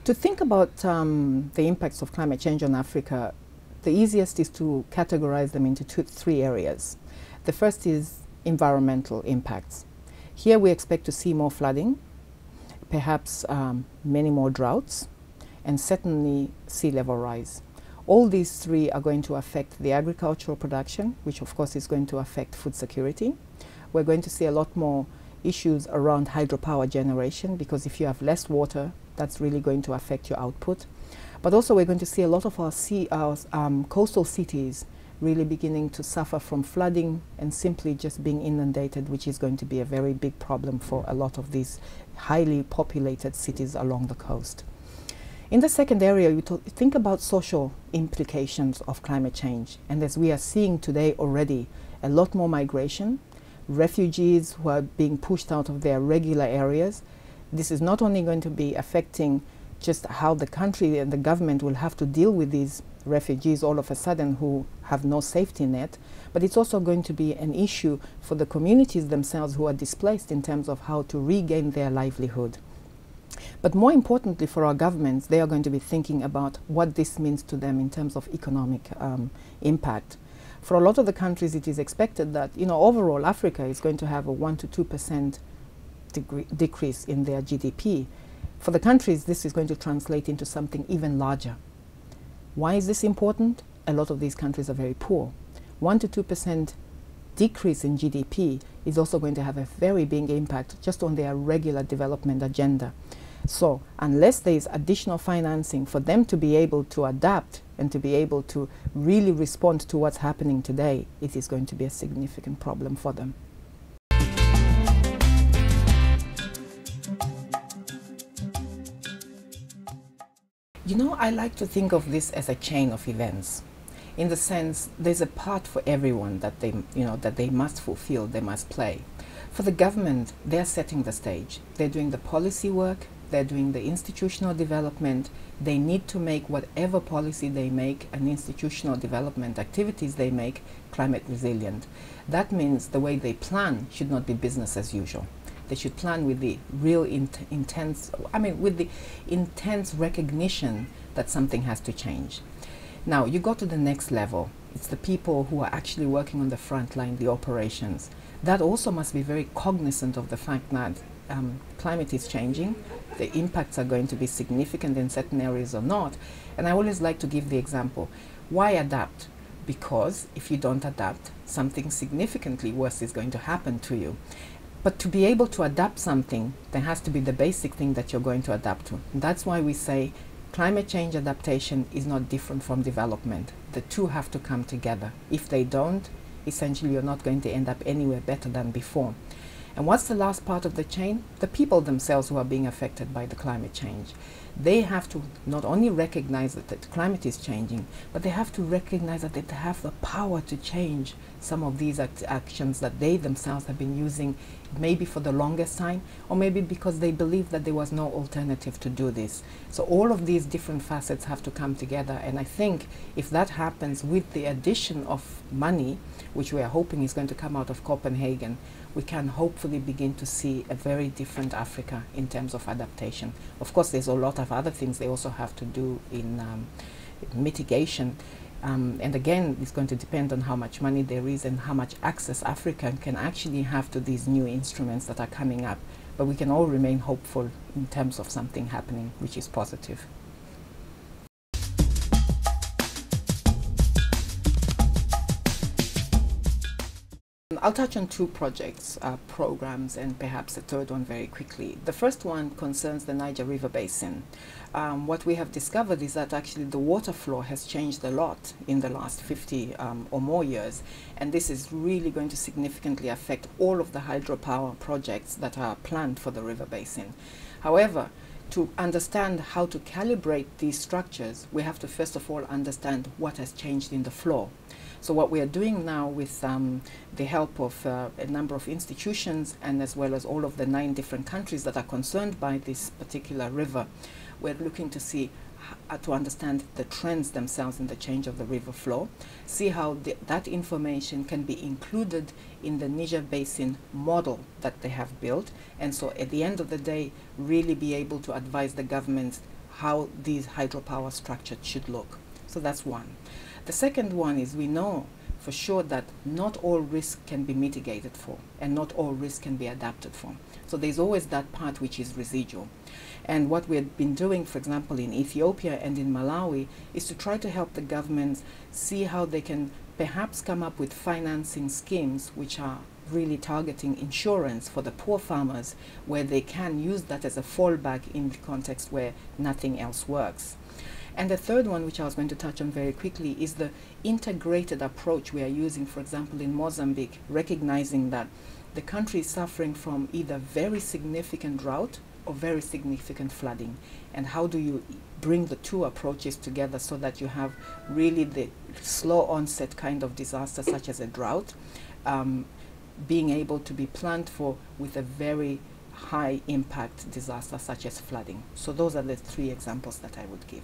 To think about the impacts of climate change on Africa, the easiest is to categorize them into three areas. The first is environmental impacts. Here we expect to see more flooding, perhaps many more droughts, and certainly sea level rise. All these three are going to affect the agricultural production, which of course is going to affect food security. We're going to see a lot more issues around hydropower generation, because if you have less water, that's really going to affect your output. But also we're going to see a lot of our coastal cities really beginning to suffer from flooding and simply just being inundated, which is going to be a very big problem for a lot of these highly populated cities along the coast. In the second area, we think about social implications of climate change. And as we are seeing today already, a lot more migration, refugees who are being pushed out of their regular areas. This is not only going to be affecting just how the country and the government will have to deal with these refugees all of a sudden who have no safety net, but it's also going to be an issue for the communities themselves who are displaced in terms of how to regain their livelihood. But more importantly for our governments, they are going to be thinking about what this means to them in terms of economic impact. For a lot of the countries, it is expected that, overall Africa is going to have a 1 to 2% decrease in their GDP. For the countries, this is going to translate into something even larger. Why is this important? A lot of these countries are very poor. 1 to 2% decrease in GDP is also going to have a very big impact just on their regular development agenda. So unless there is additional financing for them to be able to adapt and to be able to really respond to what's happening today, it is going to be a significant problem for them. I like to think of this as a chain of events. In the sense, there's a part for everyone that they must fulfill, they must play. For the government, they're setting the stage. They're doing the policy work, they're doing the institutional development. They need to make whatever policy they make and institutional development activities they make climate resilient. That means the way they plan should not be business as usual. They should plan with the real intense recognition that something has to change. Now, you go to the next level. It's the people who are actually working on the front line, the operations. That also must be very cognizant of the fact that climate is changing. The impacts are going to be significant in certain areas or not. And I always like to give the example. Why adapt? Because if you don't adapt, something significantly worse is going to happen to you. But to be able to adapt something, there has to be the basic thing that you're going to adapt to. And that's why we say climate change adaptation is not different from development. The two have to come together. If they don't, essentially you're not going to end up anywhere better than before. And what's the last part of the chain? The people themselves who are being affected by the climate change. They have to not only recognize that the climate is changing, but they have to recognize that they have the power to change some of these actions that they themselves have been using, maybe for the longest time, or maybe because they believe that there was no alternative to do this. So all of these different facets have to come together, and I think if that happens with the addition of money, which we are hoping is going to come out of Copenhagen, we can hopefully begin to see a very different Africa in terms of adaptation. Of course, there's a lot of other things they also have to do in mitigation. And again, it's going to depend on how much money there is and how much access Africa can actually have to these new instruments that are coming up. But we can all remain hopeful in terms of something happening, which is positive. I'll touch on two projects, programs, and perhaps a third one very quickly. The first one concerns the Niger River Basin. What we have discovered is that actually the water flow has changed a lot in the last 50 or more years, and this is really going to significantly affect all of the hydropower projects that are planned for the river basin. However, to understand how to calibrate these structures, we have to first of all understand what has changed in the flow. So what we are doing now with the help of a number of institutions and as well as all of the 9 different countries that are concerned by this particular river, we're looking to see to understand the trends themselves in the change of the river flow, see how that information can be included in the Niger Basin model that they have built, and so at the end of the day really be able to advise the governments how these hydropower structures should look. So that's one. The second one is we know for sure that not all risk can be mitigated for, and not all risk can be adapted for. So there's always that part which is residual. And what we've been doing, for example, in Ethiopia and in Malawi, is to try to help the governments see how they can perhaps come up with financing schemes which are really targeting insurance for the poor farmers, where they can use that as a fallback in the context where nothing else works. And the third one, which I was going to touch on very quickly, is the integrated approach we are using, for example, in Mozambique, recognizing that the country is suffering from either very significant drought or very significant flooding. And how do you bring the two approaches together so that you have really the slow onset kind of disaster, such as a drought, being able to be planned for with a very high impact disaster such as flooding. So those are the three examples that I would give.